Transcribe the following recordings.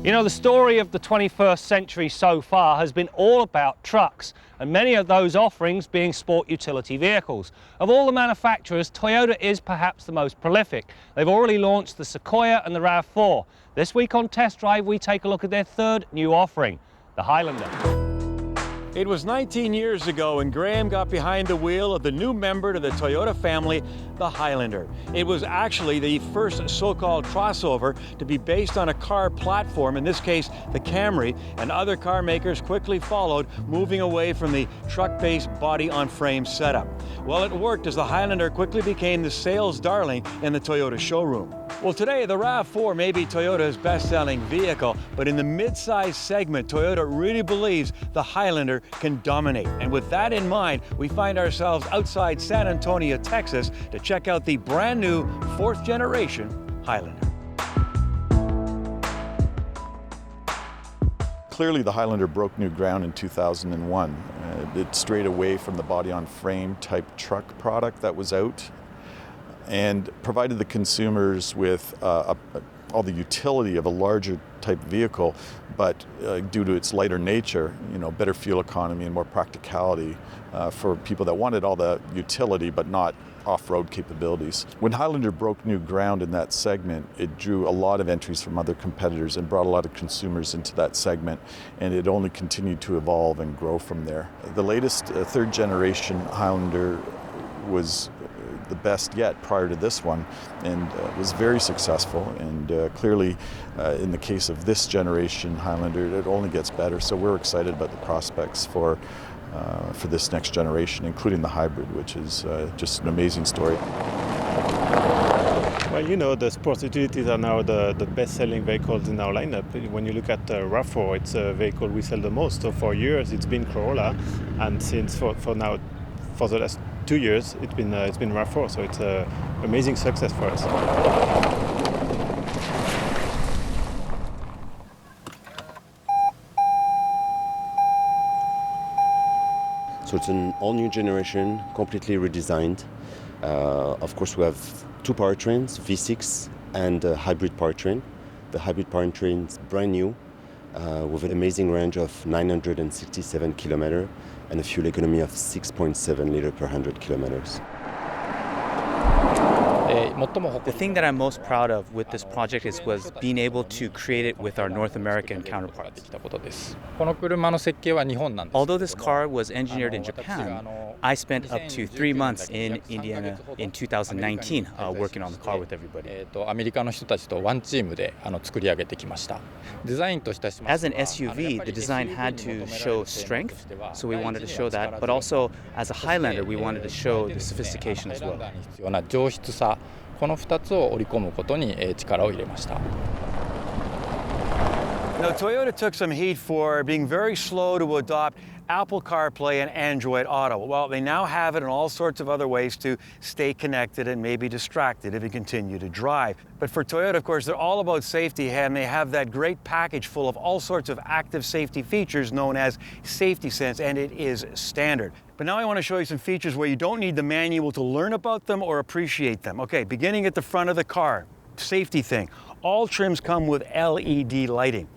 You know, the story of the 21st century so far has been all about trucks, and many of those offerings being sport utility vehicles. Of all the manufacturers, Toyota is perhaps the most prolific. They've already launched the Sequoia and the RAV4. This week on Test Drive, we take a look at their third new offering, the Highlander. It was 19 years ago when Graham got behind the wheel of the new member to the Toyota family, the Highlander. It was actually the first so-called crossover to be based on a car platform, in this case the Camry, and other car makers quickly followed, moving away from the truck-based body-on-frame setup. Well, it worked as the Highlander quickly became the sales darling in the Toyota showroom. Well, today the RAV4 may be Toyota's best-selling vehicle, but in the mid-size segment, Toyota really believes the Highlander can dominate. And with that in mind, we find ourselves outside San Antonio, Texas, to check out the brand new fourth generation Highlander. Clearly the Highlander broke new ground in 2001. It strayed away from the body-on-frame type truck product that was out and provided the consumers with all the utility of a larger type vehicle, but due to its lighter nature, better fuel economy and more practicality for people that wanted all the utility but not off-road capabilities. When Highlander broke new ground in that segment, it drew a lot of entries from other competitors and brought a lot of consumers into that segment, and it only continued to evolve and grow from there. The latest third generation Highlander was the best yet prior to this one, and was very successful, and clearly in the case of this generation Highlander, it only gets better. So we're excited about the prospects for this next generation, including the hybrid, which is just an amazing story. Well, the sports utilities are now the best-selling vehicles in our lineup. When you look at RAV4, it's a vehicle we sell the most. So for years it's been Corolla, and since for the last 2 years it's been RAV4. So it's an amazing success for us. So it's an all-new generation, completely redesigned. Of course, we have two powertrains, V6 and a hybrid powertrain. The hybrid powertrain is brand new, with an amazing range of 967 kilometers and a fuel economy of 6.7 liters per 100 kilometers. The thing that I'm most proud of with this project was being able to create it with our North American counterparts. Although this car was engineered in Japan, I spent up to 3 months in Indiana in 2019 working on the car with everybody. As an SUV, the design had to show strength, so we wanted to show that, but also as a Highlander, we wanted to show the sophistication as well. Now, Toyota took some heat for being very slow to adopt Apple CarPlay and Android Auto. Well, they now have it in all sorts of other ways to stay connected and maybe distracted if you continue to drive. But for Toyota, of course, they're all about safety, and they have that great package full of all sorts of active safety features known as Safety Sense, and it is standard. But now I want to show you some features where you don't need the manual to learn about them or appreciate them. Okay, beginning at the front of the car, safety thing. All trims come with LED lighting.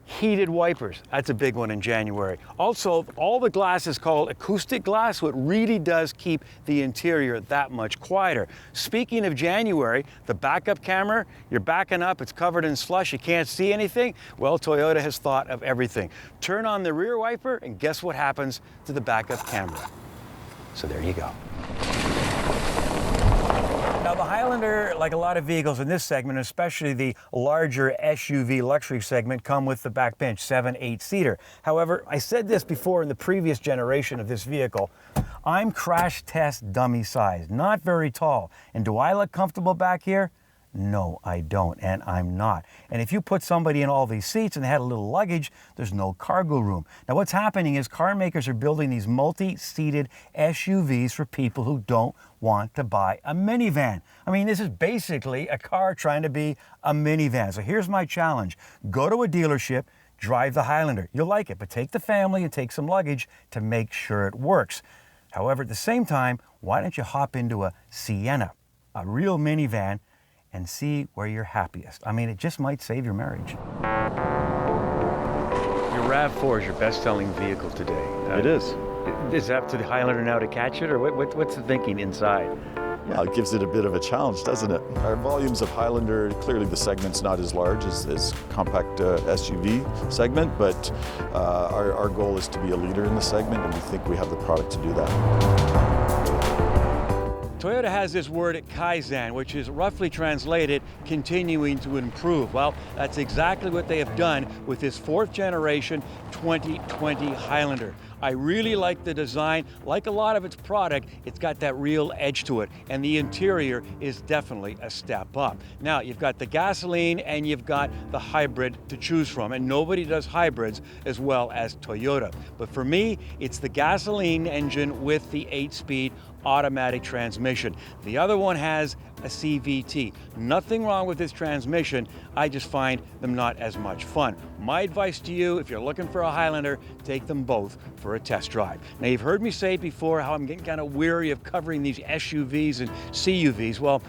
Heated wipers, that's a big one in January. Also, all the glass is called acoustic glass, so it really does keep the interior that much quieter. Speaking of January, the backup camera, you're backing up, it's covered in slush, you can't see anything. Well, Toyota has thought of everything. Turn on the rear wiper, and guess what happens to the backup camera? So there you go. Now, the Highlander, like a lot of vehicles in this segment, especially the larger SUV luxury segment, come with the back bench, 7, 8-seater. However, I said this before in the previous generation of this vehicle, I'm crash test dummy size, not very tall. And do I look comfortable back here? No, I don't, and I'm not. And if you put somebody in all these seats and they had a little luggage, there's no cargo room. Now, what's happening is car makers are building these multi-seated SUVs for people who don't want to buy a minivan. I mean, this is basically a car trying to be a minivan. So here's my challenge. Go to a dealership, drive the Highlander. You'll like it, but take the family and take some luggage to make sure it works. However, at the same time, why don't you hop into a Sienna, a real minivan, and see where you're happiest. I mean, it just might save your marriage. Your RAV4 is your best-selling vehicle today. It is. Is it up to the Highlander now to catch it, or what's the thinking inside? Yeah, it gives it a bit of a challenge, doesn't it? Our volumes of Highlander, clearly the segment's not as large as compact SUV segment, but our goal is to be a leader in the segment, and we think we have the product to do that. Toyota has this word Kaizen, which is roughly translated continuing to improve. Well, that's exactly what they have done with this 4th generation 2020 Highlander. I really like the design. Like a lot of its product, it's got that real edge to it, and the interior is definitely a step up. Now, you've got the gasoline and you've got the hybrid to choose from, and nobody does hybrids as well as Toyota. But for me, it's the gasoline engine with the 8-speed automatic transmission. The other one has a CVT. Nothing wrong with this transmission, I just find them not as much fun. My advice to you, if you're looking for a Highlander, take them both for a test drive. Now, you've heard me say before how I'm getting kind of weary of covering these SUVs and CUVs. Well,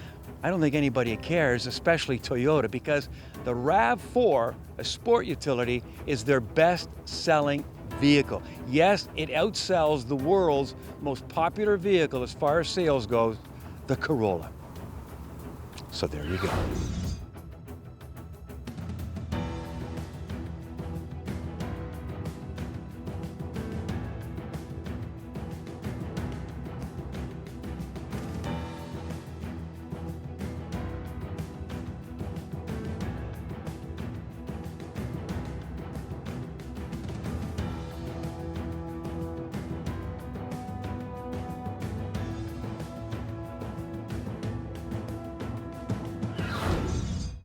I don't think anybody cares, especially Toyota, because the RAV4, a sport utility, is their best-selling vehicle. Yes, it outsells the world's most popular vehicle as far as sales goes, the Corolla. So there you go.